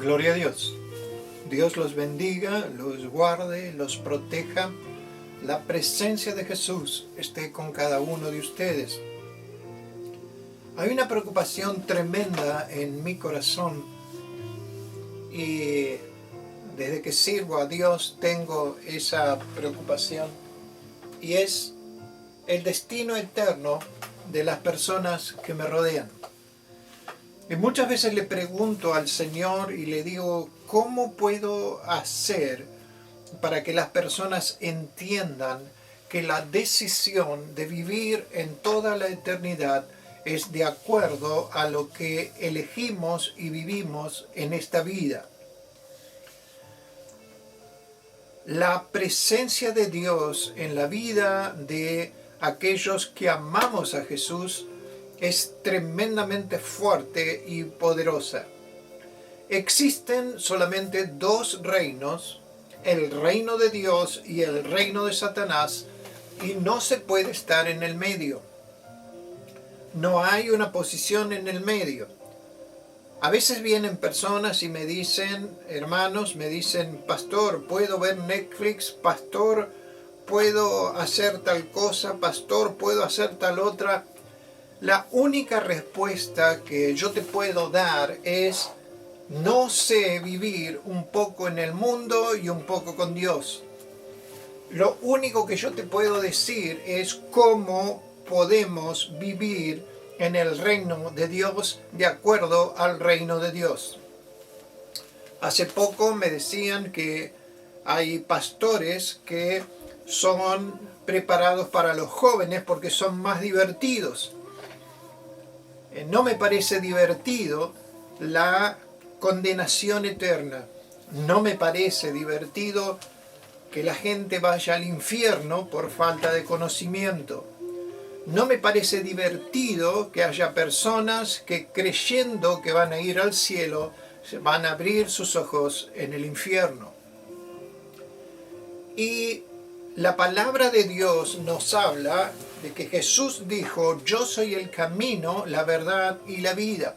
Gloria a Dios. Dios los bendiga, los guarde, los proteja. La presencia de Jesús esté con cada uno de ustedes. Hay una preocupación tremenda en mi corazón y desde que sirvo a Dios tengo esa preocupación, y es el destino eterno de las personas que me rodean. Y muchas veces le pregunto al Señor y le digo, ¿cómo puedo hacer para que las personas entiendan que la decisión de vivir en toda la eternidad es de acuerdo a lo que elegimos y vivimos en esta vida? La presencia de Dios en la vida de aquellos que amamos a Jesús es tremendamente fuerte y poderosa. Existen solamente dos reinos, el reino de Dios y el reino de Satanás, y no se puede estar en el medio. No hay una posición en el medio. A veces vienen personas y me dicen, hermanos, me dicen, pastor, ¿puedo ver Netflix? Pastor, ¿puedo hacer tal cosa? Pastor, ¿puedo hacer tal otra? La única respuesta que yo te puedo dar es, no sé vivir un poco en el mundo y un poco con Dios. Lo único que yo te puedo decir es cómo podemos vivir en el reino de Dios de acuerdo al reino de Dios. Hace poco me decían que hay pastores que son preparados para los jóvenes porque son más divertidos. No me parece divertido la condenación eterna. No me parece divertido que la gente vaya al infierno por falta de conocimiento. No me parece divertido que haya personas que, creyendo que van a ir al cielo, van a abrir sus ojos en el infierno. Y la palabra de Dios nos habla de que Jesús dijo, yo soy el camino, la verdad y la vida.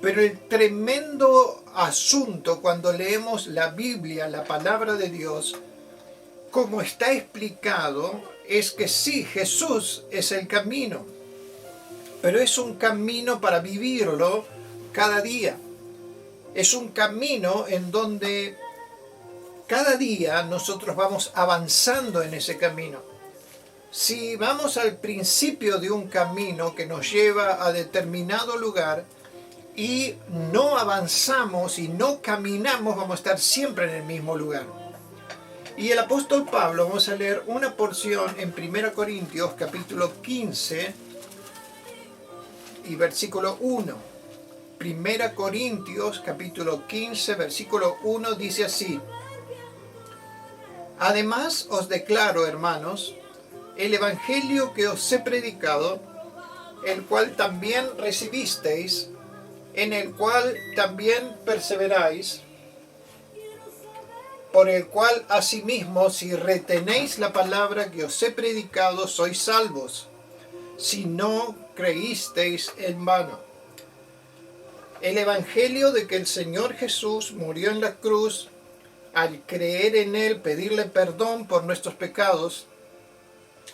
Pero el tremendo asunto cuando leemos la Biblia, la palabra de Dios, como está explicado, es que sí, Jesús es el camino, pero es un camino para vivirlo cada día. Es un camino en donde cada día nosotros vamos avanzando en ese camino. Si vamos al principio de un camino que nos lleva a determinado lugar y no avanzamos y no caminamos, vamos a estar siempre en el mismo lugar. Y el apóstol Pablo, vamos a leer una porción en 1 Corintios capítulo 15 y versículo 1. 1 Corintios capítulo 15 versículo 1 dice así: Además os declaro, hermanos, el evangelio que os he predicado, el cual también recibisteis, en el cual también perseveráis, por el cual asimismo, si retenéis la palabra que os he predicado, sois salvos, si no creísteis en vano. El evangelio de que el Señor Jesús murió en la cruz, al creer en Él, pedirle perdón por nuestros pecados,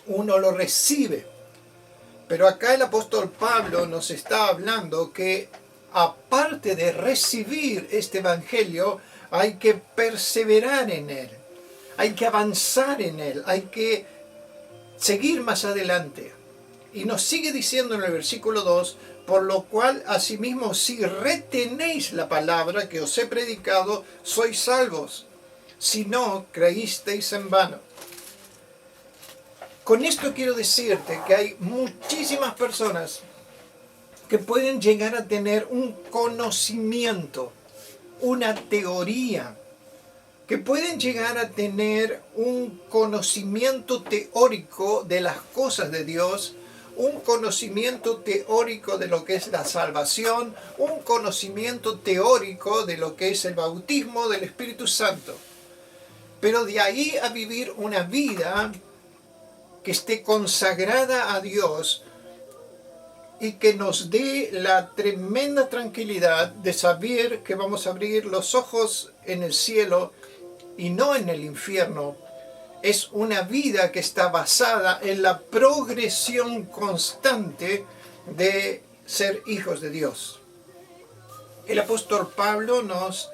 uno lo recibe. Pero acá el apóstol Pablo nos está hablando que aparte de recibir este evangelio, hay que perseverar en él, hay que avanzar en él, hay que seguir más adelante. Y nos sigue diciendo en el versículo 2, por lo cual asimismo si retenéis la palabra que os he predicado, sois salvos, si no creísteis en vano. Con esto quiero decirte que hay muchísimas personas que pueden llegar a tener un conocimiento, una teoría, que pueden llegar a tener un conocimiento teórico de las cosas de Dios, un conocimiento teórico de lo que es la salvación, un conocimiento teórico de lo que es el bautismo del Espíritu Santo. Pero de ahí a vivir una vida que esté consagrada a Dios, y que nos dé la tremenda tranquilidad de saber que vamos a abrir los ojos en el cielo y no en el infierno. Es una vida que está basada en la progresión constante de ser hijos de Dios. El apóstol Pablo nos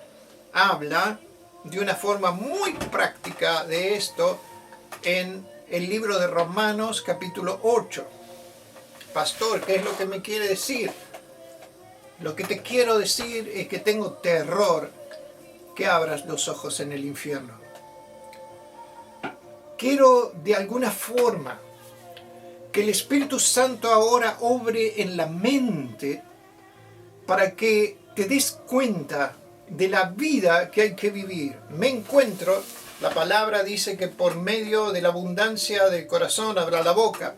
habla de una forma muy práctica de esto en el libro de Romanos capítulo 8. Pastor, ¿qué es lo que me quiere decir? Lo que te quiero decir es que tengo terror que abras los ojos en el infierno. Quiero de alguna forma que el Espíritu Santo ahora obre en la mente para que te des cuenta de la vida que hay que vivir. Me encuentro, la palabra dice que por medio de la abundancia del corazón habrá la boca.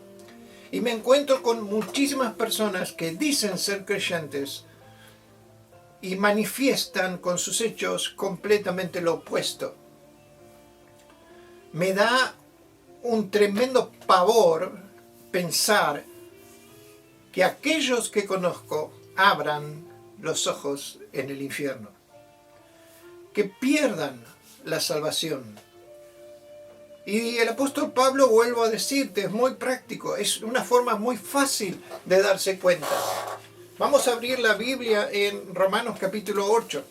Y me encuentro con muchísimas personas que dicen ser creyentes y manifiestan con sus hechos completamente lo opuesto. Me da un tremendo pavor pensar que aquellos que conozco abran los ojos en el infierno, que pierdan la salvación. Y el apóstol Pablo, vuelvo a decirte, es muy práctico, es una forma muy fácil de darse cuenta. Vamos a abrir la Biblia en Romanos capítulo 8.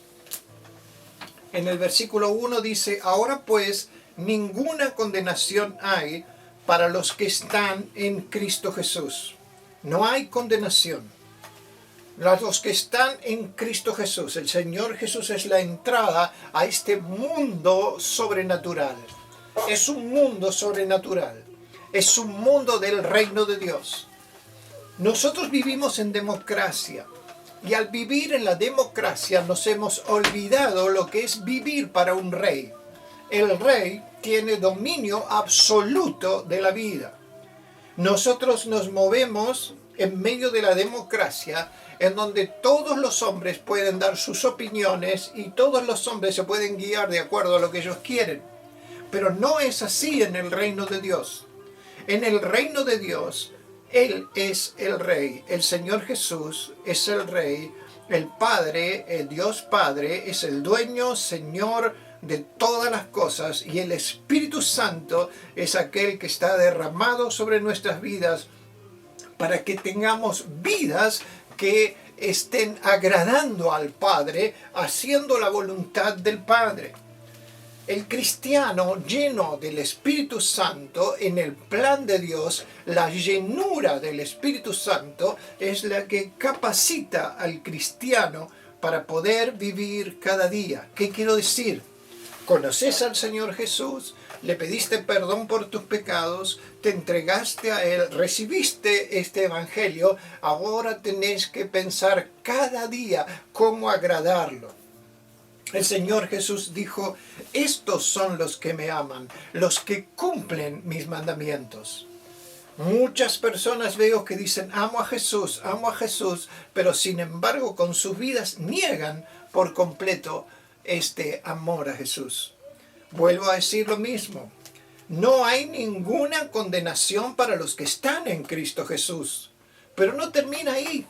En el versículo 1 dice: ahora pues ninguna condenación hay para los que están en Cristo Jesús. No hay condenación. Los que están en Cristo Jesús. El Señor Jesús es la entrada a este mundo sobrenatural. Es un mundo sobrenatural. Es un mundo del reino de Dios. Nosotros vivimos en democracia. Y al vivir en la democracia nos hemos olvidado lo que es vivir para un rey. El rey tiene dominio absoluto de la vida. Nosotros nos movemos en medio de la democracia, en donde todos los hombres pueden dar sus opiniones y todos los hombres se pueden guiar de acuerdo a lo que ellos quieren. Pero no es así en el reino de Dios. En el reino de Dios, Él es el Rey. El Señor Jesús es el Rey. El Padre, el Dios Padre, es el dueño, Señor de todas las cosas. Y el Espíritu Santo es aquel que está derramado sobre nuestras vidas para que tengamos vidas que estén agradando al Padre, haciendo la voluntad del Padre. El cristiano lleno del Espíritu Santo, en el plan de Dios, la llenura del Espíritu Santo es la que capacita al cristiano para poder vivir cada día. ¿Qué quiero decir? ¿Conoces al Señor Jesús? Le pediste perdón por tus pecados, te entregaste a Él, recibiste este evangelio, ahora tenés que pensar cada día cómo agradarlo. El Señor Jesús dijo: estos son los que me aman, los que cumplen mis mandamientos. Muchas personas veo que dicen amo a Jesús, pero sin embargo con sus vidas niegan por completo este amor a Jesús. Vuelvo a decir lo mismo. No hay ninguna condenación para los que están en Cristo Jesús. Pero no termina ahí.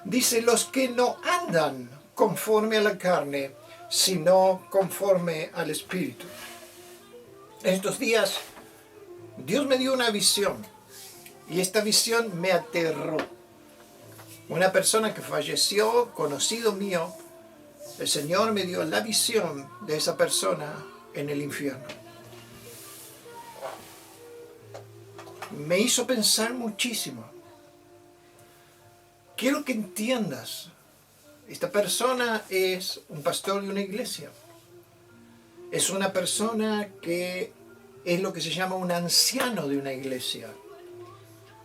Dice: los que no andan conforme a la carne, sino conforme al Espíritu. En estos días Dios me dio una visión y esta visión me aterró. Una persona que falleció, conocido mío, el Señor me dio la visión de esa persona en el infierno. Me hizo pensar muchísimo. Quiero que entiendas. Esta persona es un pastor de una iglesia. Es una persona que es lo que se llama un anciano de una iglesia.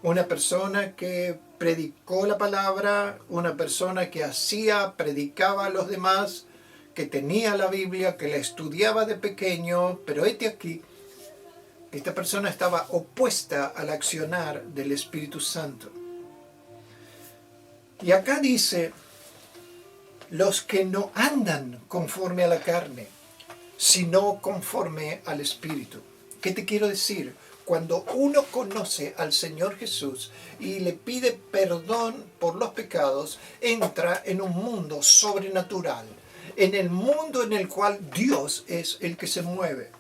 Una persona que predicó la palabra, una persona que predicaba a los demás, que tenía la Biblia, que la estudiaba de pequeño, pero aquí, esta persona estaba opuesta al accionar del Espíritu Santo. Y acá dice: los que no andan conforme a la carne, sino conforme al Espíritu. ¿Qué te quiero decir? Cuando uno conoce al Señor Jesús y le pide perdón por los pecados, entra en un mundo sobrenatural, en el mundo en el cual Dios es el que se mueve.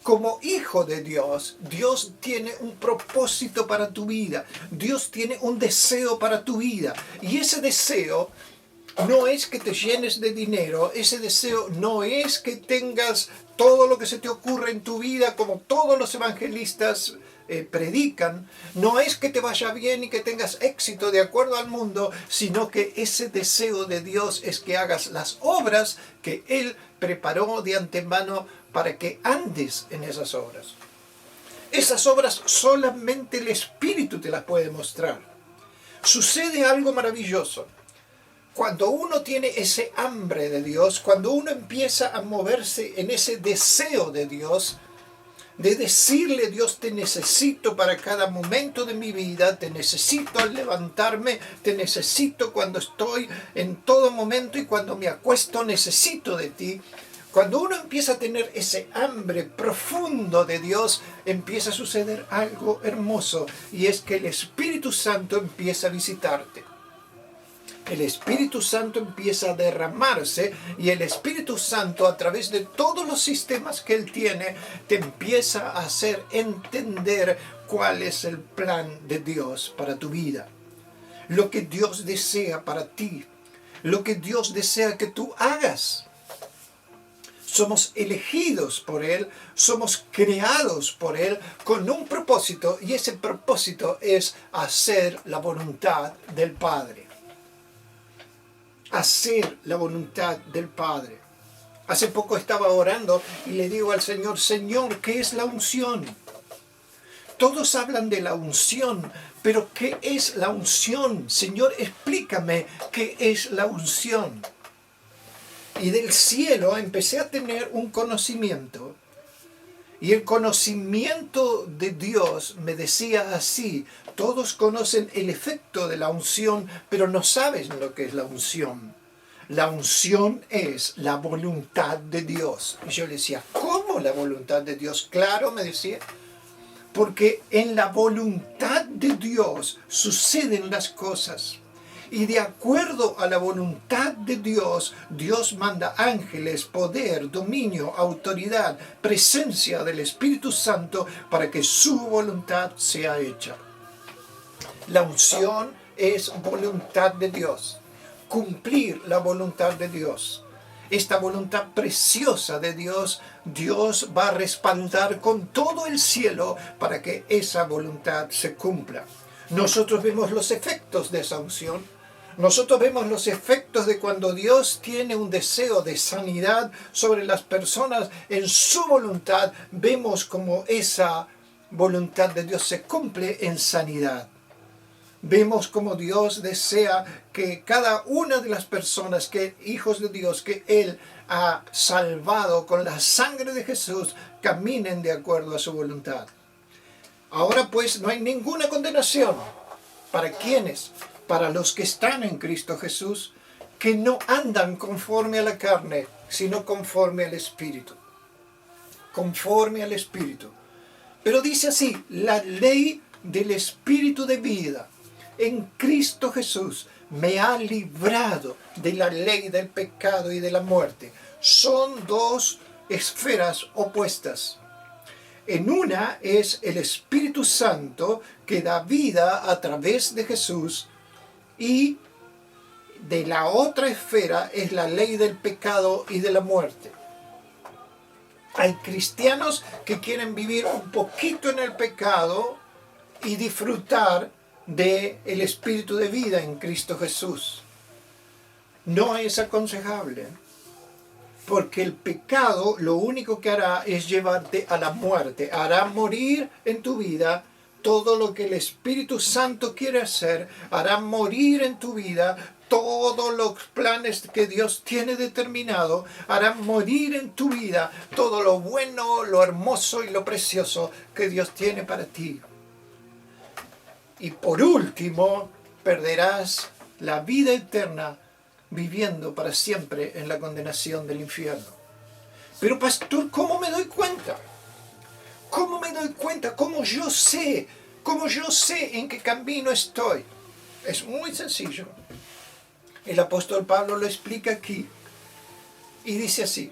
Como hijo de Dios, Dios tiene un propósito para tu vida. Dios tiene un deseo para tu vida. Y ese deseo no es que te llenes de dinero, ese deseo no es que tengas todo lo que se te ocurre en tu vida, como todos los evangelistas predican, no es que te vaya bien y que tengas éxito de acuerdo al mundo, sino que ese deseo de Dios es que hagas las obras que Él preparó de antemano para que andes en esas obras. Esas obras solamente el Espíritu te las puede mostrar. Sucede algo maravilloso. Cuando uno tiene ese hambre de Dios, cuando uno empieza a moverse en ese deseo de Dios, de decirle: Dios, te necesito para cada momento de mi vida, te necesito al levantarme, te necesito cuando estoy en todo momento y cuando me acuesto necesito de ti. Cuando uno empieza a tener ese hambre profundo de Dios, empieza a suceder algo hermoso, y es que el Espíritu Santo empieza a visitarte. El Espíritu Santo empieza a derramarse, y el Espíritu Santo, a través de todos los sistemas que Él tiene, te empieza a hacer entender cuál es el plan de Dios para tu vida. Lo que Dios desea para ti, lo que Dios desea que tú hagas. Somos elegidos por Él, somos creados por Él con un propósito, y ese propósito es hacer la voluntad del Padre. Hacer la voluntad del Padre. Hace poco estaba orando y le digo al Señor: Señor, ¿qué es la unción? Todos hablan de la unción, pero ¿qué es la unción? Señor, explícame qué es la unción. Y del cielo empecé a tener un conocimiento, y el conocimiento de Dios me decía así: todos conocen el efecto de la unción, pero no saben lo que es la unción. La unción es la voluntad de Dios. Y yo le decía: ¿cómo la voluntad de Dios? Claro, me decía, porque en la voluntad de Dios suceden las cosas. Y de acuerdo a la voluntad de Dios, Dios manda ángeles, poder, dominio, autoridad, presencia del Espíritu Santo para que su voluntad sea hecha. La unción es voluntad de Dios. Cumplir la voluntad de Dios. Esta voluntad preciosa de Dios, Dios va a respaldar con todo el cielo para que esa voluntad se cumpla. Nosotros vemos los efectos de esa unción. Nosotros vemos los efectos de cuando Dios tiene un deseo de sanidad sobre las personas en su voluntad. Vemos como esa voluntad de Dios se cumple en sanidad. Vemos como Dios desea que cada una de las personas, hijos de Dios, que Él ha salvado con la sangre de Jesús, caminen de acuerdo a su voluntad. Ahora pues no hay ninguna condenación. ¿Para quiénes? Para los que están en Cristo Jesús, que no andan conforme a la carne, sino conforme al Espíritu. Conforme al Espíritu. Pero dice así: la ley del Espíritu de vida en Cristo Jesús me ha librado de la ley del pecado y de la muerte. Son dos esferas opuestas. En una es el Espíritu Santo que da vida a través de Jesús, y de la otra esfera es la ley del pecado y de la muerte. Hay cristianos que quieren vivir un poquito en el pecado y disfrutar del Espíritu de vida en Cristo Jesús. No es aconsejable, porque el pecado lo único que hará es llevarte a la muerte. Hará morir en tu vida todo lo que el Espíritu Santo quiere hacer. Hará morir en tu vida todos los planes que Dios tiene determinado. Hará morir en tu vida todo lo bueno, lo hermoso y lo precioso que Dios tiene para ti. Y por último, perderás la vida eterna viviendo para siempre en la condenación del infierno. Pero pastor, ¿cómo me doy cuenta? yo sé? ¿Cómo yo sé en qué camino estoy? Es muy sencillo. El apóstol Pablo lo explica aquí y dice así.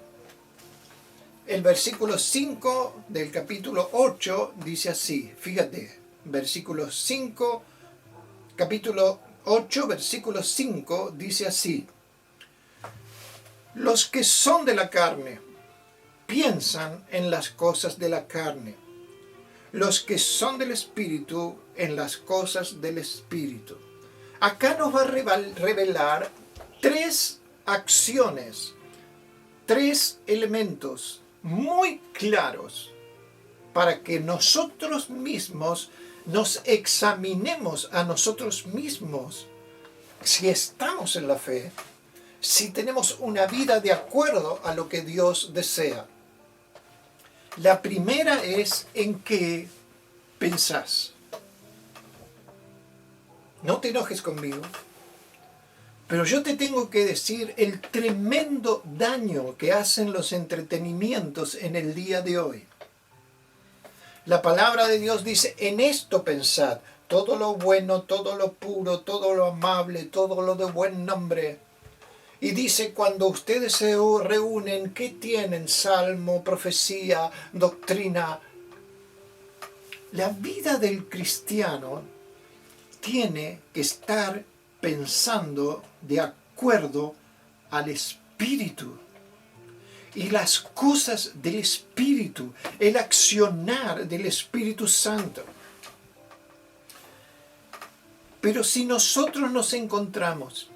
El versículo 5 del capítulo 8 dice así, fíjate, versículo 5, capítulo 8, versículo 5 dice así: los que son de la carne piensan en las cosas de la carne, los que son del Espíritu en las cosas del Espíritu. Acá nos va a revelar tres acciones, tres elementos muy claros para que nosotros mismos nos examinemos a nosotros mismos si estamos en la fe, si tenemos una vida de acuerdo a lo que Dios desea. La primera es en qué pensás. No te enojes conmigo, pero yo te tengo que decir el tremendo daño que hacen los entretenimientos en el día de hoy. La palabra de Dios dice, en esto pensad, todo lo bueno, todo lo puro, todo lo amable, todo lo de buen nombre. Y dice, cuando ustedes se reúnen, ¿qué tienen? Salmo, profecía, doctrina. La vida del cristiano tiene que estar pensando de acuerdo al Espíritu. Y las cosas del Espíritu, el accionar del Espíritu Santo. Pero si nosotros nos encontramos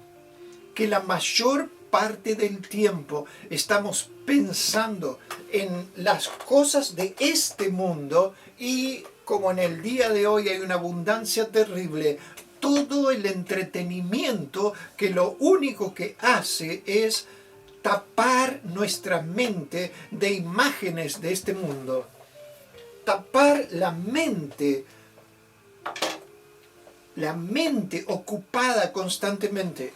que la mayor parte del tiempo estamos pensando en las cosas de este mundo y como en el día de hoy hay una abundancia terrible, todo el entretenimiento que lo único que hace es tapar nuestra mente de imágenes de este mundo, tapar la mente ocupada constantemente,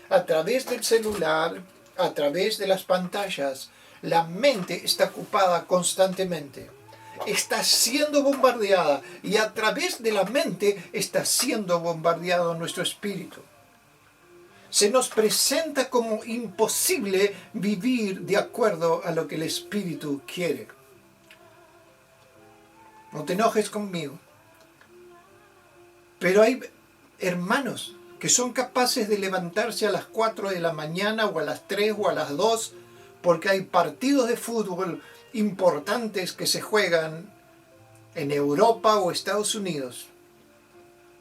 a través del celular, a través de las pantallas. La mente está ocupada constantemente, está siendo bombardeada y a través de la mente está siendo bombardeado nuestro espíritu. Se nos presenta como imposible vivir de acuerdo a lo que el Espíritu quiere. No te enojes conmigo, pero hay hermanos que son capaces de levantarse a las 4 de la mañana o a las 3 o a las 2 porque hay partidos de fútbol importantes que se juegan en Europa o Estados Unidos,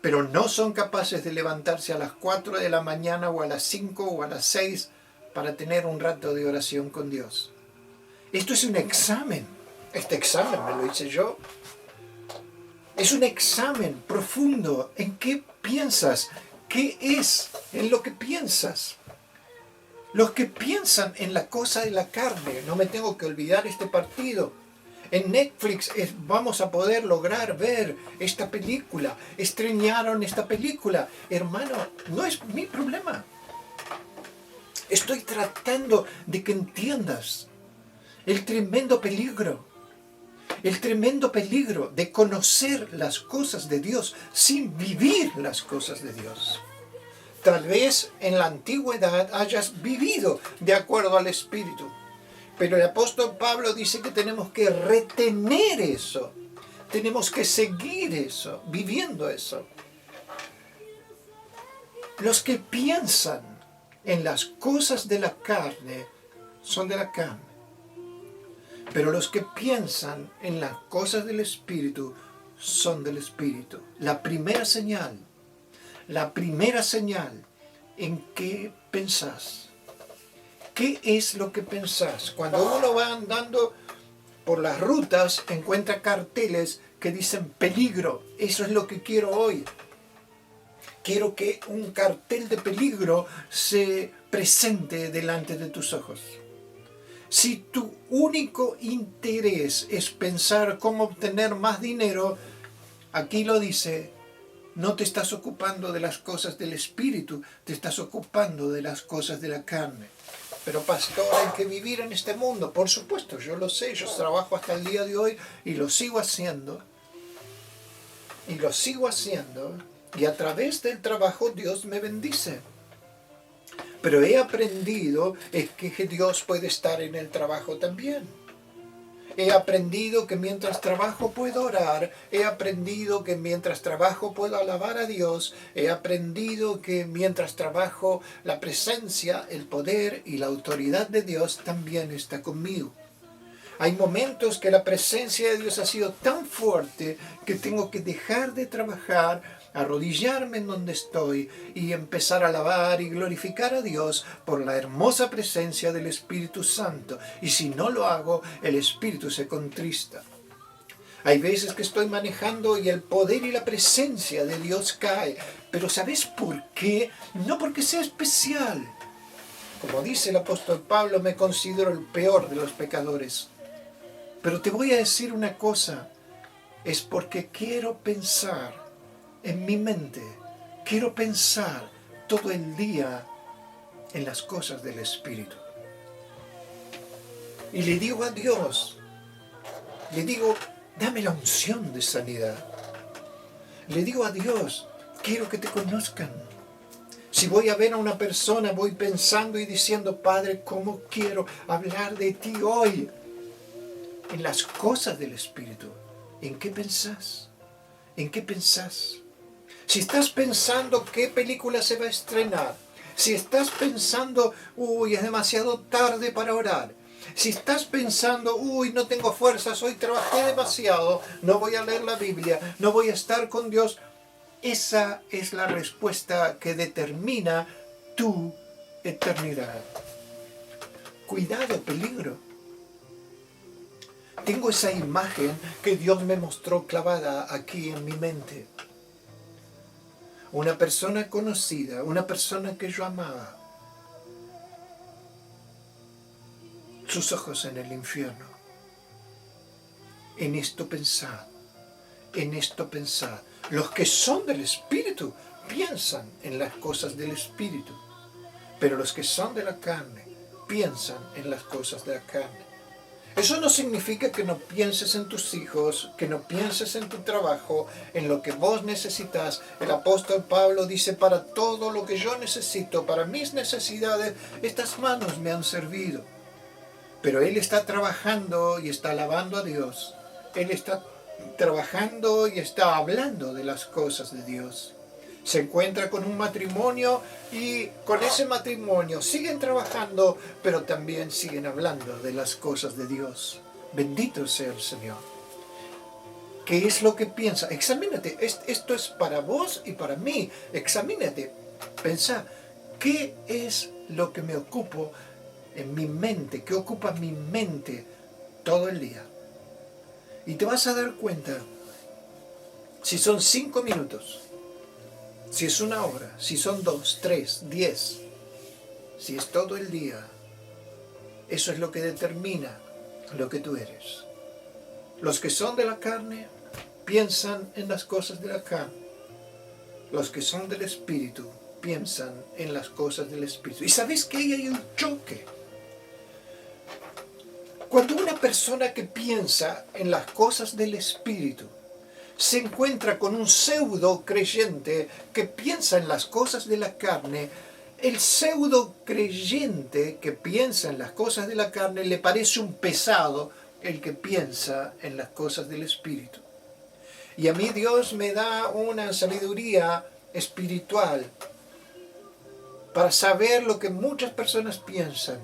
pero no son capaces de levantarse a las 4 de la mañana o a las 5 o a las 6 para tener un rato de oración con Dios. Esto es un examen. Este examen me lo hice yo. Es un examen profundo. ¿En qué piensas? ¿Qué es en lo que piensas? Los que piensan en la cosa de la carne, no me tengo que olvidar este partido. En Netflix vamos a poder lograr ver esta película. Estrenaron esta película. Hermano, no es mi problema. Estoy tratando de que entiendas el tremendo peligro de conocer las cosas de Dios sin vivir las cosas de Dios. Tal vez en la antigüedad hayas vivido de acuerdo al Espíritu, pero el apóstol Pablo dice que tenemos que retener eso, tenemos que seguir eso, viviendo eso. Los que piensan en las cosas de la carne son de la carne. Pero los que piensan en las cosas del Espíritu son del Espíritu. La primera señal en qué pensás. ¿Qué es lo que pensás? Cuando uno va andando por las rutas, encuentra carteles que dicen peligro. Eso es lo que quiero hoy. Quiero que un cartel de peligro se presente delante de tus ojos. Si tu único interés es pensar cómo obtener más dinero, aquí lo dice, no te estás ocupando de las cosas del Espíritu, te estás ocupando de las cosas de la carne. Pero pastor, hay que vivir en este mundo. Por supuesto, yo lo sé, yo trabajo hasta el día de hoy y lo sigo haciendo. Y lo sigo haciendo. Y a través del trabajo Dios me bendice. Pero he aprendido que Dios puede estar en el trabajo también. He aprendido que mientras trabajo puedo orar. He aprendido que mientras trabajo puedo alabar a Dios. He aprendido que mientras trabajo la presencia, el poder y la autoridad de Dios también está conmigo. Hay momentos que la presencia de Dios ha sido tan fuerte que tengo que dejar de trabajar, arrodillarme en donde estoy y empezar a alabar y glorificar a Dios por la hermosa presencia del Espíritu Santo. Y si no lo hago, el Espíritu se contrista. Hay veces que estoy manejando y el poder y la presencia de Dios cae. Pero ¿sabes por qué? No porque sea especial. Como dice el apóstol Pablo, me considero el peor de los pecadores. Pero te voy a decir una cosa, es porque quiero pensar en mi mente, quiero pensar todo el día en las cosas del Espíritu. Y le digo a Dios, le digo, dame la unción de sanidad. Le digo a Dios, quiero que te conozcan. Si voy a ver a una persona, voy pensando y diciendo, Padre, ¿cómo quiero hablar de ti hoy? En las cosas del Espíritu. ¿En qué pensás? ¿En qué pensás? Si estás pensando qué película se va a estrenar, si estás pensando, uy, es demasiado tarde para orar, si estás pensando, uy, no tengo fuerzas, hoy trabajé demasiado, no voy a leer la Biblia, no voy a estar con Dios, esa es la respuesta que determina tu eternidad. Cuidado, peligro. Tengo esa imagen que Dios me mostró clavada aquí en mi mente. Una persona conocida, una persona que yo amaba. Sus ojos en el infierno. En esto pensad, en esto pensad. Los que son del Espíritu piensan en las cosas del Espíritu. Pero los que son de la carne piensan en las cosas de la carne. Eso no significa que no pienses en tus hijos, que no pienses en tu trabajo, en lo que vos necesitas. El apóstol Pablo dice, para todo lo que yo necesito, para mis necesidades, estas manos me han servido. Pero él está trabajando y está alabando a Dios. Él está trabajando y está hablando de las cosas de Dios. Se encuentra con un matrimonio y con ese matrimonio siguen trabajando, pero también siguen hablando de las cosas de Dios. Bendito sea el Señor. ¿Qué es lo que piensa? Examínate. Esto es para vos y para mí. Examínate. Pensá, ¿qué es lo que me ocupo en mi mente? ¿Qué ocupa mi mente todo el día? Y te vas a dar cuenta, si son 5 minutos, si es 1 hora, si son 2, 3, 10, si es todo el día, eso es lo que determina lo que tú eres. Los que son de la carne piensan en las cosas de la carne. Los que son del Espíritu piensan en las cosas del Espíritu. ¿Y sabéis que ahí hay un choque? Cuando una persona que piensa en las cosas del Espíritu se encuentra con un pseudo creyente que piensa en las cosas de la carne, el pseudo creyente que piensa en las cosas de la carne le parece un pesado el que piensa en las cosas del Espíritu. Y a mí Dios me da una sabiduría espiritual para saber lo que muchas personas piensan.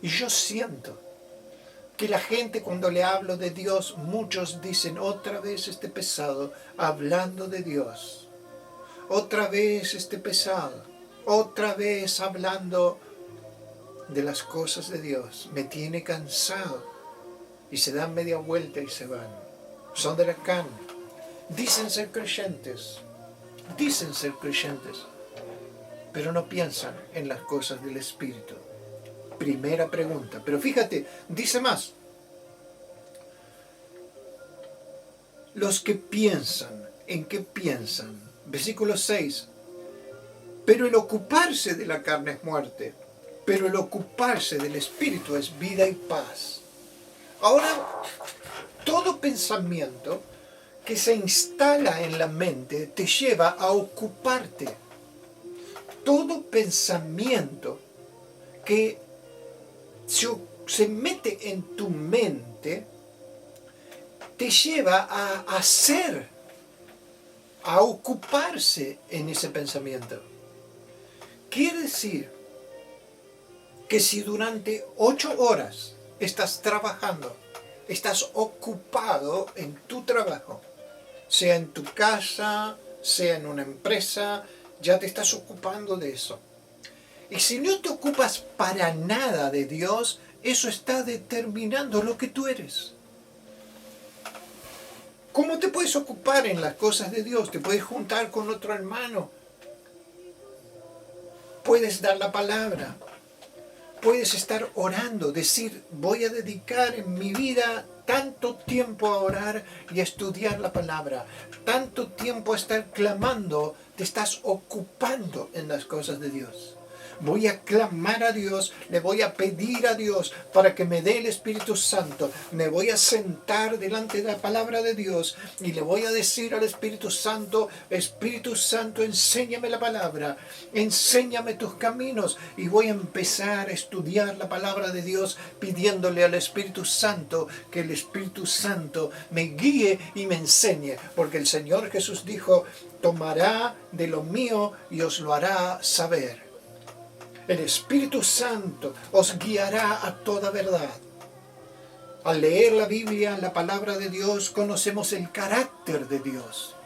Y yo siento que la gente, cuando le hablo de Dios, muchos dicen, otra vez este pesado hablando de Dios. Otra vez este pesado. Otra vez hablando de las cosas de Dios. Me tiene cansado. Y se dan media vuelta y se van. Son de la carne. Dicen ser creyentes. Dicen ser creyentes. Pero no piensan en las cosas del Espíritu. Primera pregunta. Pero fíjate, dice más. Los que piensan, ¿en qué piensan? Versículo 6. Pero el ocuparse de la carne es muerte, pero el ocuparse del Espíritu es vida y paz. Ahora, todo pensamiento que se instala en la mente te lleva a ocuparte. Todo pensamiento que se mete en tu mente te lleva a hacer, a ocuparse en ese pensamiento. Quiere decir que si durante 8 horas estás trabajando, estás ocupado en tu trabajo, sea en tu casa, sea en una empresa, ya te estás ocupando de eso. Y si no te ocupas para nada de Dios, eso está determinando lo que tú eres. ¿Cómo te puedes ocupar en las cosas de Dios? Te puedes juntar con otro hermano. Puedes dar la palabra. Puedes estar orando, decir, voy a dedicar en mi vida tanto tiempo a orar y a estudiar la palabra, tanto tiempo a estar clamando, te estás ocupando en las cosas de Dios. Voy a clamar a Dios, le voy a pedir a Dios para que me dé el Espíritu Santo. Me voy a sentar delante de la palabra de Dios y le voy a decir al Espíritu Santo, enséñame la palabra, enséñame tus caminos. Y voy a empezar a estudiar la palabra de Dios pidiéndole al Espíritu Santo que el Espíritu Santo me guíe y me enseñe. Porque el Señor Jesús dijo, tomará de lo mío y os lo hará saber. El Espíritu Santo os guiará a toda verdad. Al leer la Biblia, la palabra de Dios, conocemos el carácter de Dios.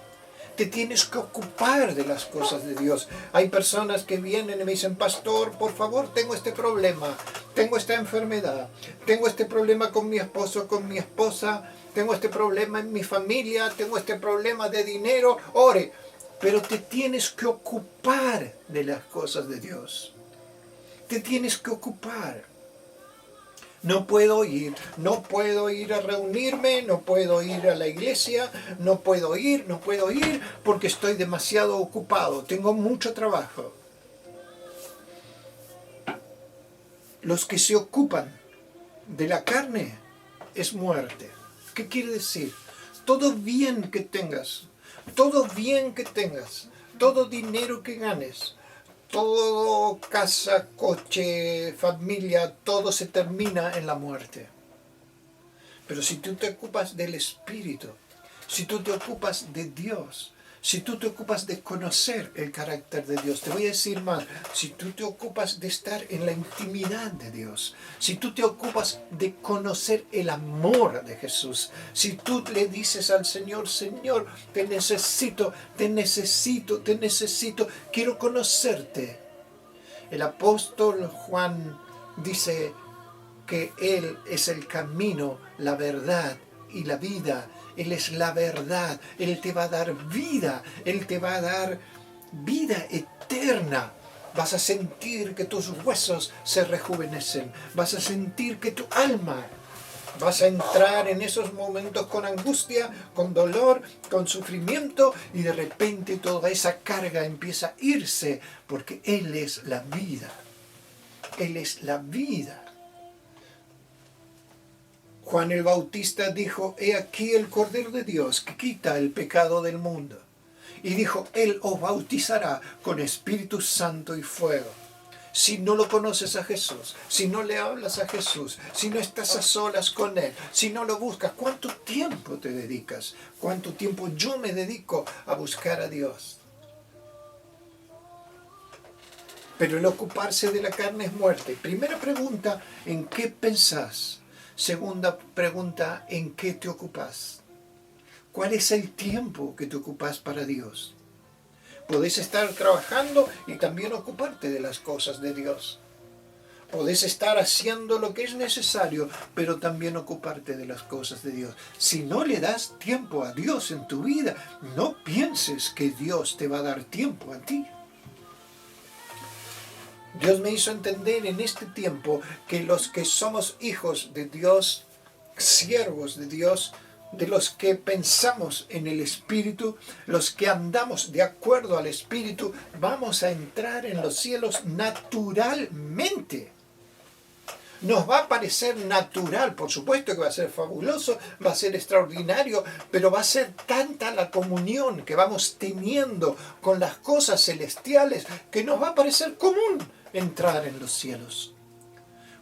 Te tienes que ocupar de las cosas de Dios. Hay personas que vienen y me dicen, pastor, por favor, tengo este problema, tengo esta enfermedad, tengo este problema con mi esposo, con mi esposa, tengo este problema en mi familia, tengo este problema de dinero, ore. Pero te tienes que ocupar de las cosas de Dios. Te tienes que ocupar. No puedo ir a reunirme, no puedo ir a la iglesia, no puedo ir porque estoy demasiado ocupado, tengo mucho trabajo. Los que se ocupan de la carne es muerte. ¿Qué quiere decir? Todo bien que tengas, todo dinero que ganes, todo, casa, coche, familia, todo se termina en la muerte. Pero si tú te ocupas del Espíritu, si tú te ocupas de Dios, si tú te ocupas de conocer el carácter de Dios, te voy a decir más, si tú te ocupas de estar en la intimidad de Dios, si tú te ocupas de conocer el amor de Jesús, si tú le dices al Señor, Señor, te necesito, quiero conocerte. El apóstol Juan dice que Él es el camino, la verdad y la vida. Él es la verdad, Él te va a dar vida, Él te va a dar vida eterna. Vas a sentir que tus huesos se rejuvenecen, vas a sentir que tu alma, vas a entrar en esos momentos con angustia, con dolor, con sufrimiento y de repente toda esa carga empieza a irse porque Él es la vida. Él es la vida. Juan el Bautista dijo, he aquí el Cordero de Dios que quita el pecado del mundo. Y dijo, Él os bautizará con Espíritu Santo y fuego. Si no lo conoces a Jesús, si no le hablas a Jesús, si no estás a solas con Él, si no lo buscas, ¿cuánto tiempo te dedicas? ¿Cuánto tiempo yo me dedico a buscar a Dios? Pero el ocuparse de la carne es muerte. Primera pregunta, ¿en qué pensás? Segunda pregunta, ¿en qué te ocupas? ¿Cuál es el tiempo que te ocupas para Dios? Podés estar trabajando y también ocuparte de las cosas de Dios. Podés estar haciendo lo que es necesario, pero también ocuparte de las cosas de Dios. Si no le das tiempo a Dios en tu vida, no pienses que Dios te va a dar tiempo a ti. Dios me hizo entender en este tiempo que los que somos hijos de Dios, siervos de Dios, de los que pensamos en el Espíritu, los que andamos de acuerdo al Espíritu, vamos a entrar en los cielos naturalmente. Nos va a parecer natural, por supuesto que va a ser fabuloso, va a ser extraordinario, pero va a ser tanta la comunión que vamos teniendo con las cosas celestiales que nos va a parecer común entrar en los cielos.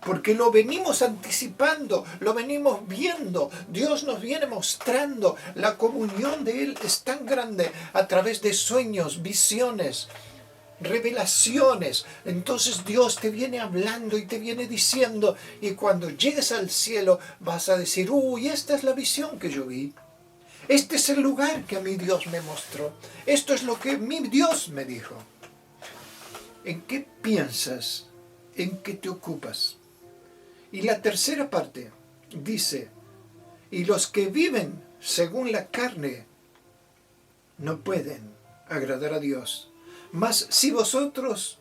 Porque lo venimos anticipando, lo venimos viendo. Dios nos viene mostrando. La comunión de Él es tan grande a través de sueños, visiones, revelaciones. Entonces Dios te viene hablando y te viene diciendo. Y cuando llegues al cielo vas a decir, uy, esta es la visión que yo vi. Este es el lugar que a mi Dios me mostró. Esto es lo que mi Dios me dijo. ¿En qué piensas? ¿En qué te ocupas? Y la tercera parte dice, y los que viven según la carne no pueden agradar a Dios. Mas vosotros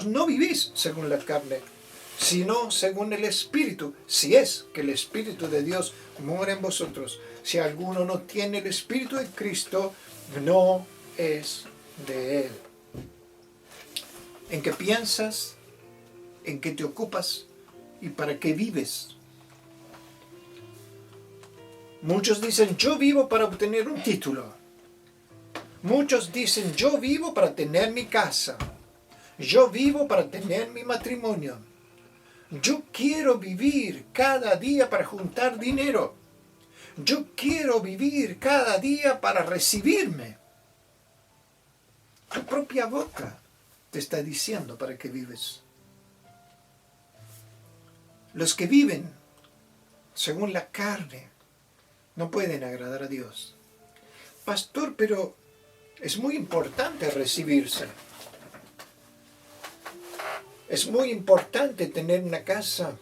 no vivís según la carne, sino según el Espíritu, si es que el Espíritu de Dios mora en vosotros. Si alguno no tiene el Espíritu de Cristo, no es de Él. ¿En qué piensas? ¿En qué te ocupas? ¿Y para qué vives? Muchos dicen, yo vivo para obtener un título. Muchos dicen, yo vivo para tener mi casa. Yo vivo para tener mi matrimonio. Yo quiero vivir cada día para juntar dinero. Yo quiero vivir cada día para recibirme. Tu propia boca te está diciendo para qué vives. Los que viven según la carne no pueden agradar a Dios. Pastor, pero es muy importante recibirse. Es muy importante tener una casa.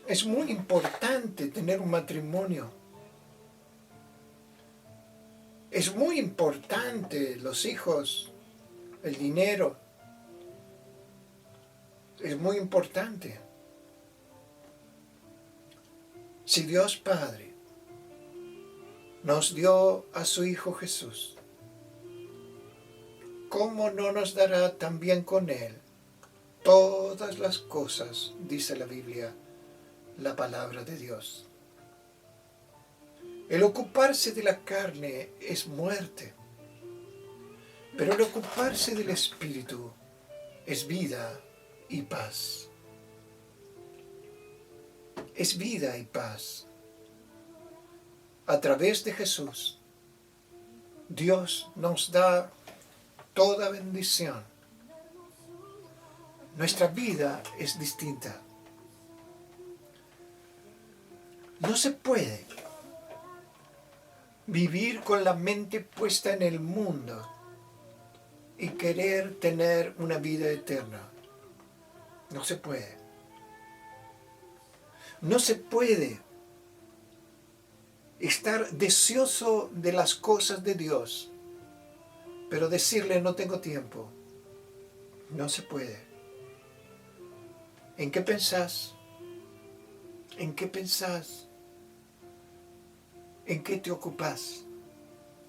Es muy importante tener un matrimonio. Es muy importante los hijos, el dinero. Es muy importante. Si Dios Padre nos dio a su Hijo Jesús, ¿cómo no nos dará también con Él todas las cosas? Dice la Biblia, la palabra de Dios. El ocuparse de la carne es muerte, pero el ocuparse del Espíritu es vida y paz. Es vida y paz. A través de Jesús, Dios nos da toda bendición. Nuestra vida es distinta. No se puede vivir con la mente puesta en el mundo y querer tener una vida eterna. No se puede. No se puede estar deseoso de las cosas de Dios, pero decirle no tengo tiempo. No se puede. ¿En qué pensás? ¿En qué pensás? ¿En qué te ocupás?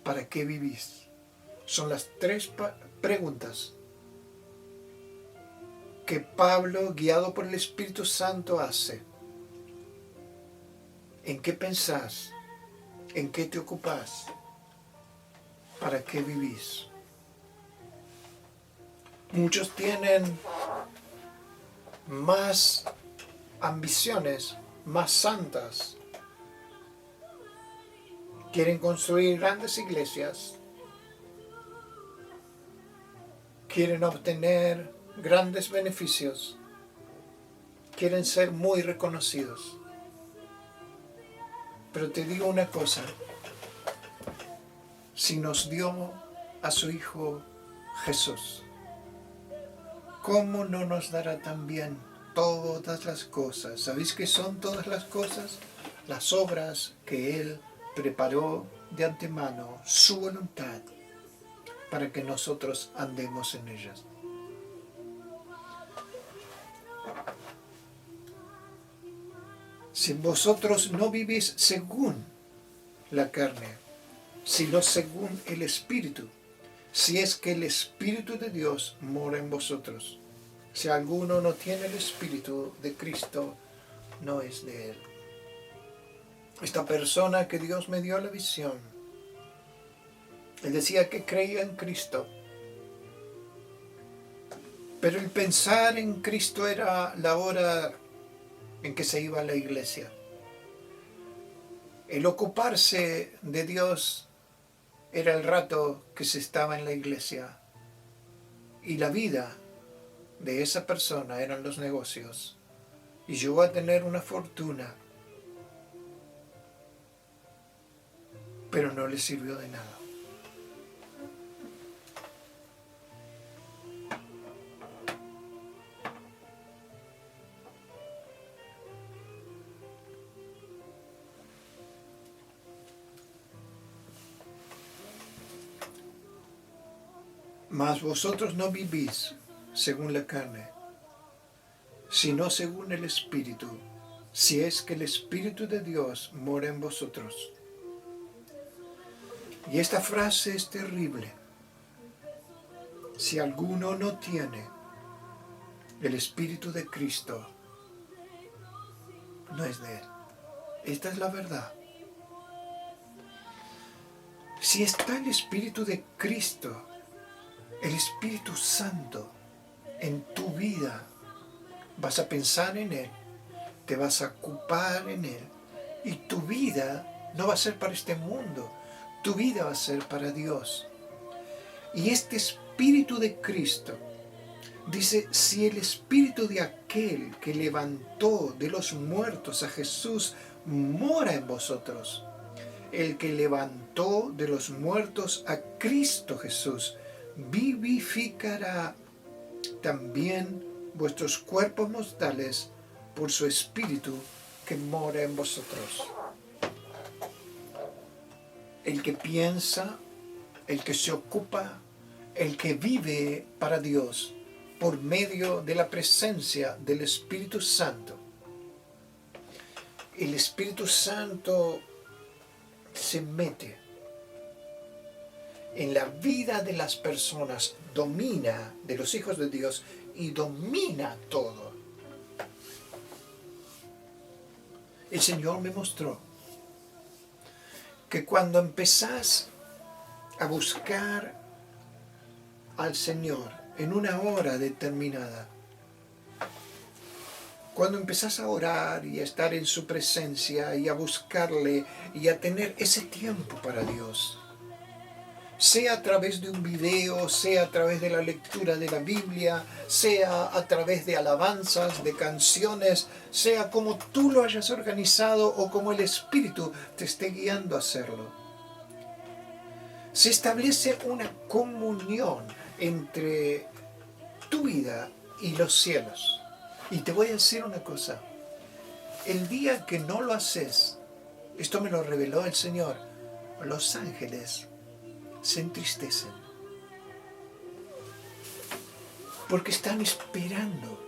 ¿Para qué vivís? Son las tres preguntas que Pablo, guiado por el Espíritu Santo, hace. ¿En qué pensás? ¿En qué te ocupás? ¿Para qué vivís? Muchos tienen más ambiciones, más santas. Quieren construir grandes iglesias. Quieren obtener grandes beneficios. Quieren ser muy reconocidos. Pero te digo una cosa. Si nos dio a su Hijo Jesús, ¿cómo no nos dará también todas las cosas? ¿Sabéis qué son todas las cosas? Las obras que Él preparó de antemano, su voluntad, para que nosotros andemos en ellas. si vosotros no vivís según la carne, sino según el Espíritu, si es que el Espíritu de Dios mora en vosotros. Si alguno no tiene el Espíritu de Cristo, no es de él. Esta persona que Dios me dio la visión, él decía que creía en Cristo, pero el pensar en Cristo era la hora en que se iba a la iglesia. El ocuparse de Dios era el rato que se estaba en la iglesia. Y la vida de esa persona eran los negocios. Y llegó a tener una fortuna, pero no le sirvió de nada. Mas vosotros no vivís según la carne, sino según el Espíritu, si es que el Espíritu de Dios mora en vosotros. Y esta frase es terrible. Si alguno no tiene el Espíritu de Cristo, no es de él. Esta es la verdad. Si está el Espíritu de Cristo, el Espíritu Santo, en tu vida, vas a pensar en Él, te vas a ocupar en Él, y tu vida no va a ser para este mundo, tu vida va a ser para Dios. Y este Espíritu de Cristo, dice, si el Espíritu de aquel que levantó de los muertos a Jesús mora en vosotros, el que levantó de los muertos a Cristo Jesús, vivificará también vuestros cuerpos mortales por su Espíritu que mora en vosotros. El que piensa, el que se ocupa, el que vive para Dios por medio de la presencia del Espíritu Santo. El Espíritu Santo se mete en la vida de las personas, domina de los hijos de Dios y domina todo. El Señor me mostró que cuando empezás a buscar al Señor en una hora determinada, cuando empezás a orar y a estar en su presencia y a buscarle y a tener ese tiempo para Dios, sea a través de un video, sea a través de la lectura de la Biblia, sea a través de alabanzas, de canciones, sea como tú lo hayas organizado o como el Espíritu te esté guiando a hacerlo. Se establece una comunión entre tu vida y los cielos. Y te voy a decir una cosa, el día que no lo haces, esto me lo reveló el Señor, los ángeles se entristecen porque están esperando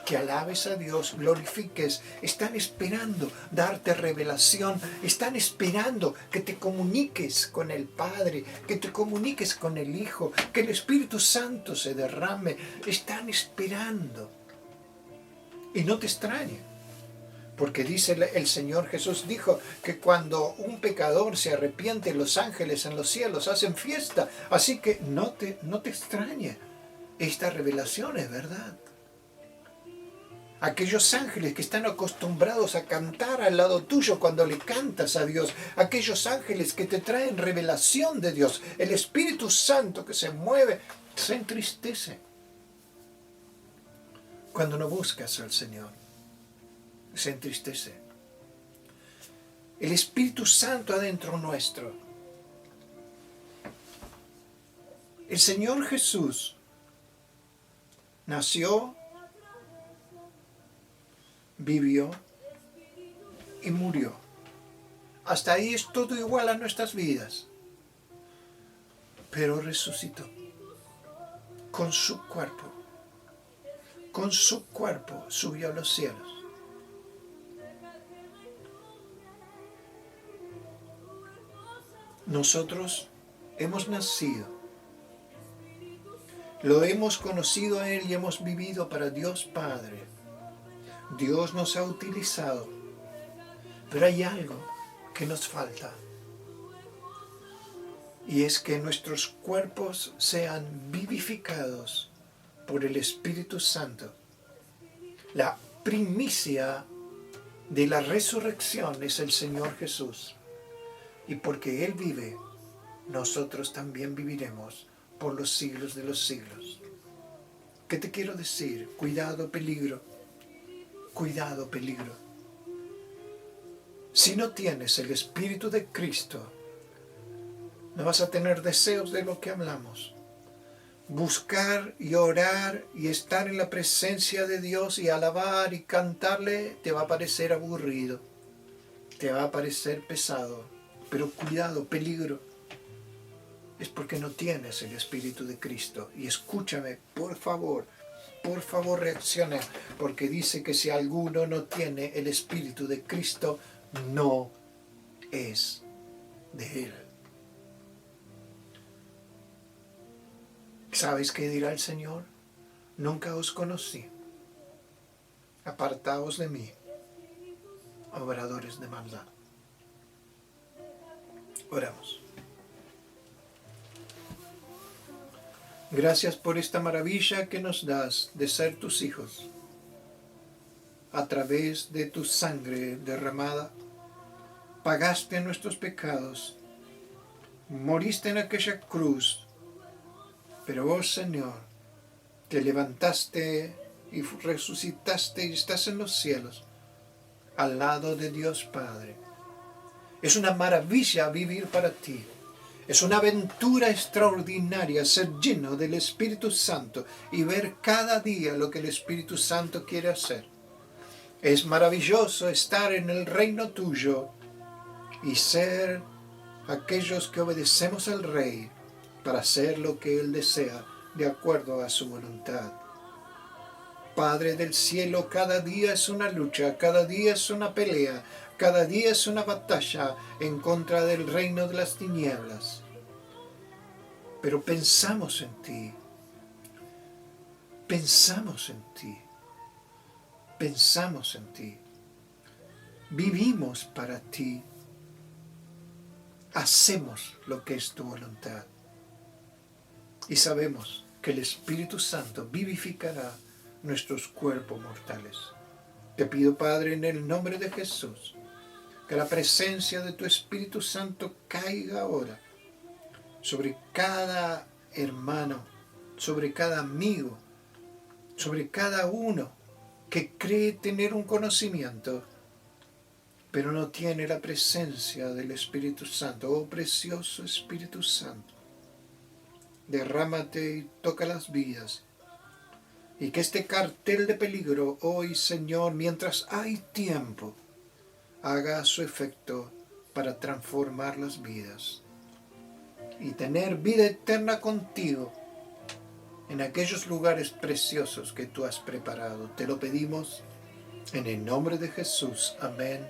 que alabes a Dios, glorifiques, están esperando darte revelación, están esperando que te comuniques con el Padre, que te comuniques con el Hijo, que el Espíritu Santo se derrame, están esperando. Y no te extrañe, porque dice el Señor Jesús, dijo que cuando un pecador se arrepiente, los ángeles en los cielos hacen fiesta. Así que no te extrañe. Esta revelación es verdad. Aquellos ángeles que están acostumbrados a cantar al lado tuyo cuando le cantas a Dios. Aquellos ángeles que te traen revelación de Dios. El Espíritu Santo que se mueve, se entristece cuando no buscas al Señor. Se entristece. El Espíritu Santo adentro nuestro. El Señor Jesús nació, vivió y murió. Hasta ahí es todo igual a nuestras vidas. Pero resucitó con su cuerpo, con su cuerpo subió a los cielos. Nosotros hemos nacido, lo hemos conocido a Él y hemos vivido para Dios Padre. Dios nos ha utilizado, pero hay algo que nos falta. Y es que nuestros cuerpos sean vivificados por el Espíritu Santo. La primicia de la resurrección es el Señor Jesús. Y porque Él vive, nosotros también viviremos por los siglos de los siglos. ¿Qué te quiero decir? Cuidado, peligro. Cuidado, peligro. Si no tienes el Espíritu de Cristo, no vas a tener deseos de lo que hablamos. Buscar y orar y estar en la presencia de Dios y alabar y cantarle te va a parecer aburrido, te va a parecer pesado. Pero cuidado, peligro. Es porque no tienes el Espíritu de Cristo. Y escúchame, por favor reacciona, porque dice que si alguno no tiene el Espíritu de Cristo, no es de Él. ¿Sabes qué dirá el Señor? Nunca os conocí. Apartaos de mí, obradores de maldad. Oramos. Gracias por esta maravilla que nos das de ser tus hijos. A través de tu sangre derramada, pagaste nuestros pecados, moriste en aquella cruz, pero oh Señor, te levantaste y resucitaste y estás en los cielos, al lado de Dios Padre. Es una maravilla vivir para ti. Es una aventura extraordinaria ser lleno del Espíritu Santo y ver cada día lo que el Espíritu Santo quiere hacer. Es maravilloso estar en el reino tuyo y ser aquellos que obedecemos al Rey para hacer lo que Él desea de acuerdo a su voluntad. Padre del cielo, cada día es una lucha, cada día es una pelea, cada día es una batalla en contra del reino de las tinieblas. Pero pensamos en ti, pensamos en ti, pensamos en ti. Vivimos para ti, hacemos lo que es tu voluntad. Y sabemos que el Espíritu Santo vivificará nuestros cuerpos mortales. Te pido, Padre, en el nombre de Jesús, que la presencia de tu Espíritu Santo caiga ahora sobre cada hermano, sobre cada amigo, sobre cada uno que cree tener un conocimiento, pero no tiene la presencia del Espíritu Santo. Oh, precioso Espíritu Santo, derrámate y toca las vidas. Y que este cartel de peligro hoy, Señor, mientras hay tiempo, haga su efecto para transformar las vidas y tener vida eterna contigo en aquellos lugares preciosos que tú has preparado. Te lo pedimos en el nombre de Jesús. Amén,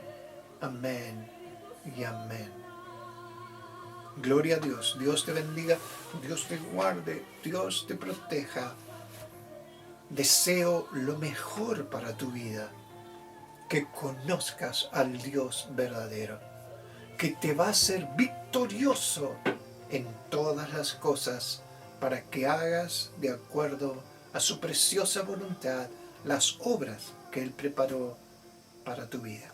amén y amén. Gloria a Dios. Dios te bendiga, Dios te guarde, Dios te proteja. Deseo lo mejor para tu vida, que conozcas al Dios verdadero, que te va a hacer victorioso en todas las cosas para que hagas de acuerdo a su preciosa voluntad las obras que Él preparó para tu vida.